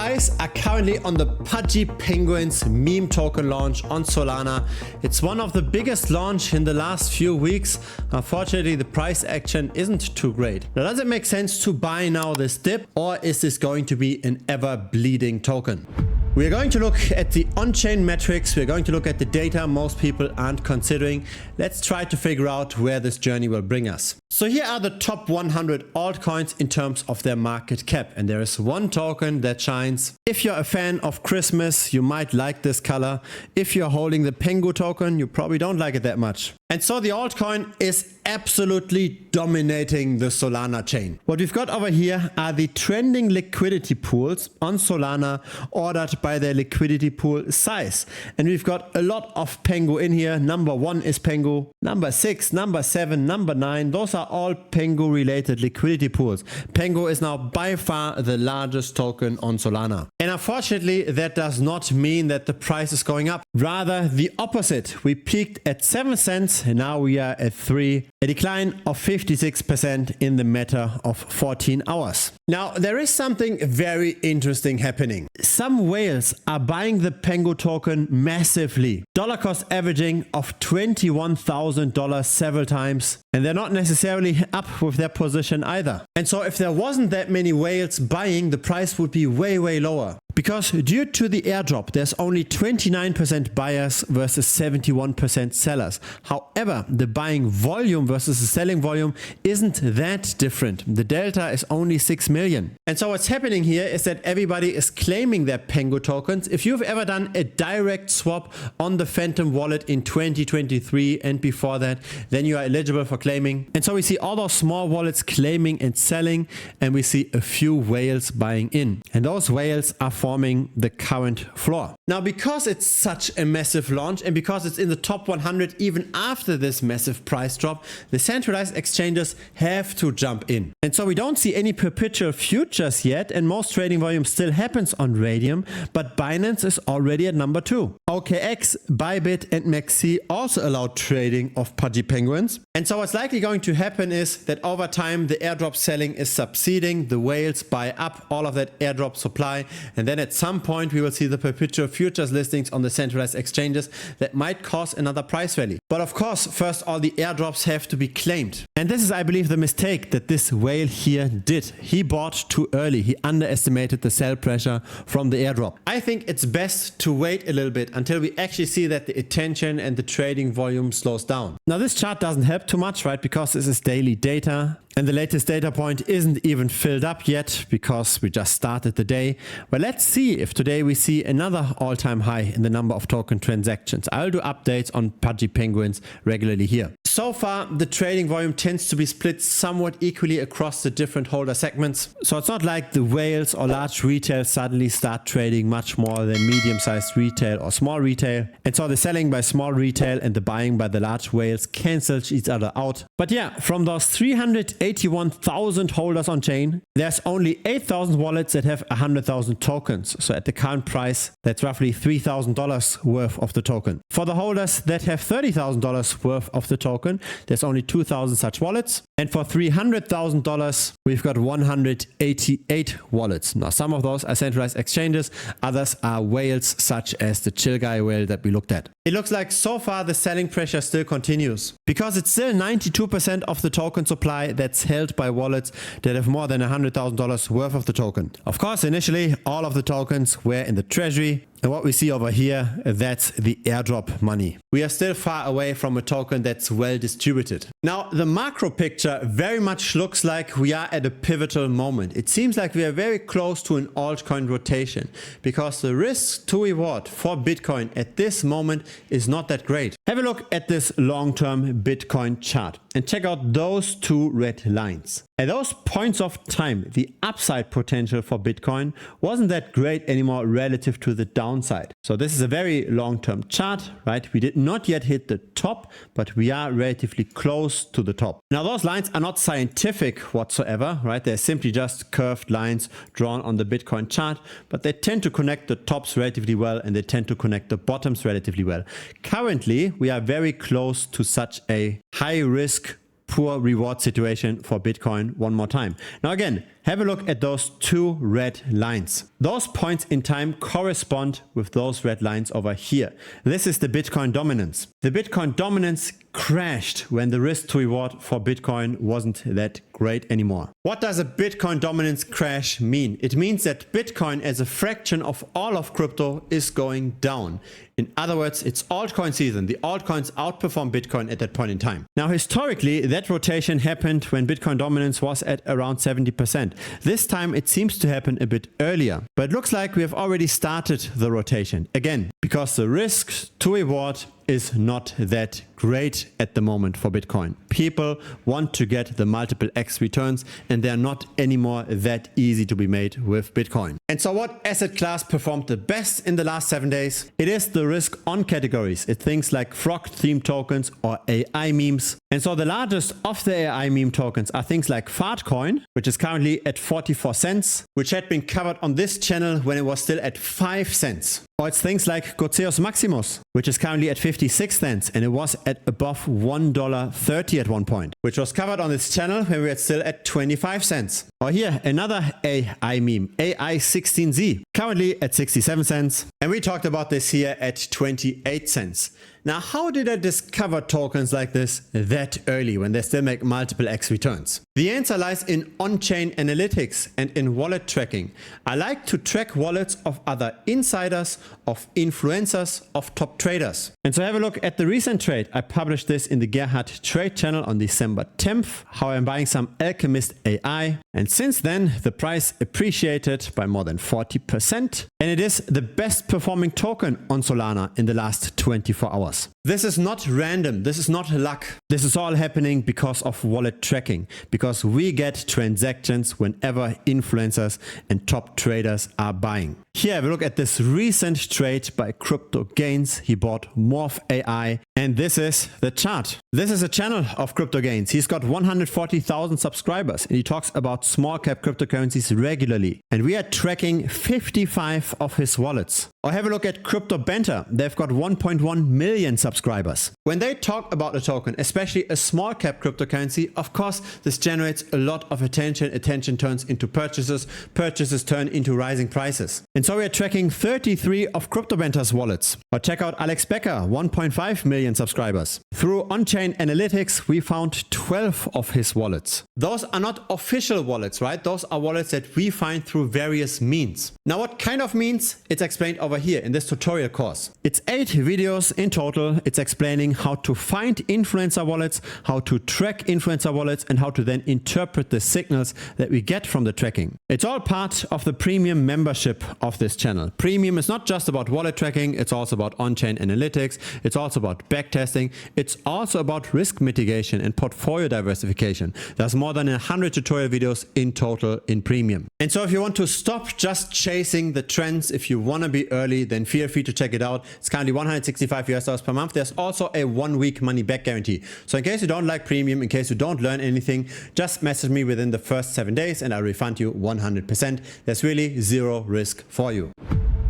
eyes are currently on the Pudgy Penguins meme token launch on Solana. It's one of the biggest launch in the last few weeks. Unfortunately, the price action isn't too great. Now, does it make sense to buy now this dip, or is this going to be an ever bleeding token? We're going to look at the on-chain metrics. We're going to look at the data most people aren't considering. Let's try to figure out where this journey will bring us. So here are the top 100 altcoins in terms of their market cap. And there is one token that shines. If you're a fan of Christmas, you might like this color. If you're holding the PENGU token, you probably don't like it that much. And so the altcoin is absolutely dominating the Solana chain. What we've got over here are the trending liquidity pools on Solana ordered by their liquidity pool size. And we've got a lot of PENGU in here. Number 1 is PENGU. Number 6, number 7, number 9. Those are all PENGU related liquidity pools. PENGU is now by far the largest token on Solana. And unfortunately, that does not mean that the price is going up. Rather, the opposite. We peaked at 7 cents and now we are at 3. A decline of 56% in the matter of 14 hours. Now, there is something very interesting happening. Some whales are buying the PENGU token massively. Dollar cost averaging of $21,000 several times. And they're not necessarily up with their position either. And so if there wasn't that many whales buying, the price would be way, way lower. Because due to the airdrop, there's only 29% buyers versus 71% sellers. However, the buying volume versus the selling volume isn't that different. The delta is only 6 million. And so what's happening here is that everybody is claiming their PENGU tokens. If you've ever done a direct swap on the Phantom wallet in 2023 and before that, then you are eligible for claiming. And so we see all those small wallets claiming and selling, and we see a few whales buying in. And those whales are forming the current floor. Now, because it's such a massive launch and because it's in the top 100 even after this massive price drop, the centralized exchanges have to jump in. And so we don't see any perpetual futures yet, and most trading volume still happens on Radium, but Binance is already at number 2. OKX, Bybit and Maxi also allow trading of Pudgy Penguins. And so what's likely going to happen is that over time the airdrop selling is subsiding, the whales buy up all of that airdrop supply, and then at some point we will see the perpetual futures listings on the centralized exchanges that might cause another price rally. But of course, first all the airdrops have to be claimed. And this is, I believe, the mistake that this whale here did. He bought too early. He underestimated the sell pressure from the airdrop. I think it's best to wait a little bit until we actually see that the attention and the trading volume slows down. Now, this chart doesn't help too much, right? Because this is daily data. And the latest data point isn't even filled up yet because we just started the day. But let's see if today we see another all-time high in the number of token transactions. I'll do updates on Pudgy Penguins regularly here. So far, the trading volume tends to be split somewhat equally across the different holder segments. So it's not like the whales or large retail suddenly start trading much more than medium-sized retail or small retail. And so the selling by small retail and the buying by the large whales cancels each other out. But yeah, from those 381,000 holders on chain, there's only 8,000 wallets that have 100,000 tokens. So at the current price, that's roughly $3,000 worth of the token. For the holders that have $30,000 worth of the token, there's only 2,000 such wallets. And for $300,000, we've got 188 wallets. Now, some of those are centralized exchanges. Others are whales, such as the Chill Guy whale that we looked at. It looks like so far the selling pressure still continues because it's still 92% of the token supply that's held by wallets that have more than $100,000 worth of the token. Of course, initially, all of the tokens were in the treasury. And what we see over here, that's the airdrop money. We are still far away from a token that's well distributed. Now, the macro picture very much looks like we are at a pivotal moment. It seems like we are very close to an altcoin rotation because the risk to reward for Bitcoin at this moment is not that great. Have a look at this long-term Bitcoin chart and check out those two red lines. At those points of time, the upside potential for Bitcoin wasn't that great anymore relative to the downside. So this is a very long-term chart, right? We did not yet hit the top, but we are relatively close to the top. Now, those lines are not scientific whatsoever, right? They're simply just curved lines drawn on the Bitcoin chart, but they tend to connect the tops relatively well and they tend to connect the bottoms relatively well. Currently, we are very close to such a high risk, poor reward situation for Bitcoin one more time. Now again, have a look at those two red lines. Those points in time correspond with those red lines over here. This is the Bitcoin dominance. The Bitcoin dominance crashed when the risk to reward for Bitcoin wasn't that great anymore. What does a Bitcoin dominance crash mean? It means that Bitcoin as a fraction of all of crypto is going down. In other words, it's altcoin season. The altcoins outperform Bitcoin at that point in time. Now, historically, that rotation happened when Bitcoin dominance was at around 70%. This time it seems to happen a bit earlier, but it looks like we have already started the rotation again, because the risk to reward is not that great at the moment for Bitcoin. People want to get the multiple X returns, and they're not anymore that easy to be made with Bitcoin. And so what asset class performed the best in the last 7 days? It is the risk on categories. It's things like frog themed tokens or AI memes. And so the largest of the AI meme tokens are things like Fartcoin, which is currently at 44 cents, which had been covered on this channel when it was still at 5 cents. Or it's things like Goceus Maximus, which is currently at 56 cents, and it was at above $1.30 at one point, which was covered on this channel when we were still at 25 cents. Or here, another AI meme, AI16Z, currently at 67 cents. And we talked about this here at 28 cents. Now, how did I discover tokens like this that early when they still make multiple X returns? The answer lies in on-chain analytics and in wallet tracking. I like to track wallets of other insiders, of influencers, of top traders. And so have a look at the recent trade. I published this in the Gerhard Trade channel on December 10th, how I'm buying some Alchemist AI. And since then, the price appreciated by more than 40%. And it is the best performing token on Solana in the last 24 hours. This is not random. This is not luck. This is all happening because of wallet tracking, because we get transactions whenever influencers and top traders are buying. Here, have a look at this recent trade by Crypto Gains. He bought Morph AI, and this is the chart. This is a channel of Crypto Gains. He's got 140,000 subscribers, and he talks about small cap cryptocurrencies regularly. And we are tracking 55 of his wallets. Or have a look at Crypto Banter. They've got 1.1 million subscribers. When they talk about a token, especially a small cap cryptocurrency, of course, this generates a lot of attention. Attention turns into purchases. Purchases turn into rising prices. And so we are tracking 33 of Crypto Banter's wallets. Or check out Alex Becker, 1.5 million subscribers. Through on-chain analytics, we found 12 of his wallets. Those are not official wallets, right? Those are wallets that we find through various means. Now, what kind of means? It's explained over here in this tutorial course. It's 8 videos in total. It's explaining how to find influencer wallets, how to track influencer wallets, and how to then interpret the signals that we get from the tracking. It's all part of the premium membership of this channel. Premium is not just about wallet tracking. It's also about on-chain analytics. It's also about backtesting. It's also about risk mitigation and portfolio diversification. There's more than 100 tutorial videos in total in premium. And so if you want to stop just chasing the trends, if you want to be early, then feel free to check it out. It's currently $165 per month. There's also a 1-week money back guarantee. So in case you don't like premium, in case you don't learn anything, just message me within the first 7 days and I'll refund you 100%. There's really zero risk for you.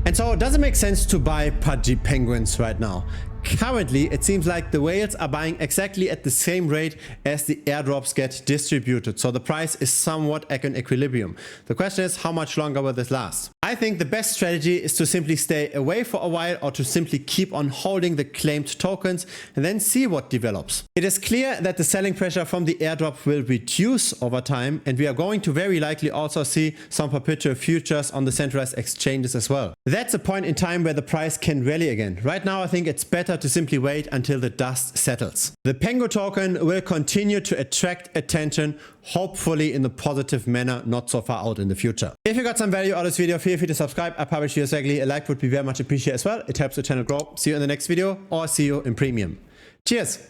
And so does it make sense to buy Pudgy penguins right now? Currently, it seems like the whales are buying exactly at the same rate as the airdrops get distributed. So the price is somewhat at an equilibrium. The question is, how much longer will this last? I think the best strategy is to simply stay away for a while, or to simply keep on holding the claimed tokens and then see what develops. It is clear that the selling pressure from the airdrop will reduce over time, and we are going to very likely also see some perpetual futures on the centralized exchanges as well. That's a point in time where the price can rally again. Right now, I think it's better to simply wait until the dust settles. The PENGU token will continue to attract attention, hopefully in a positive manner, not so far out in the future. If you got some value out of this video, feel free to subscribe. I publish videos regularly. A like would be very much appreciated as well. It helps the channel grow. See you in the next video, or see you in premium. Cheers!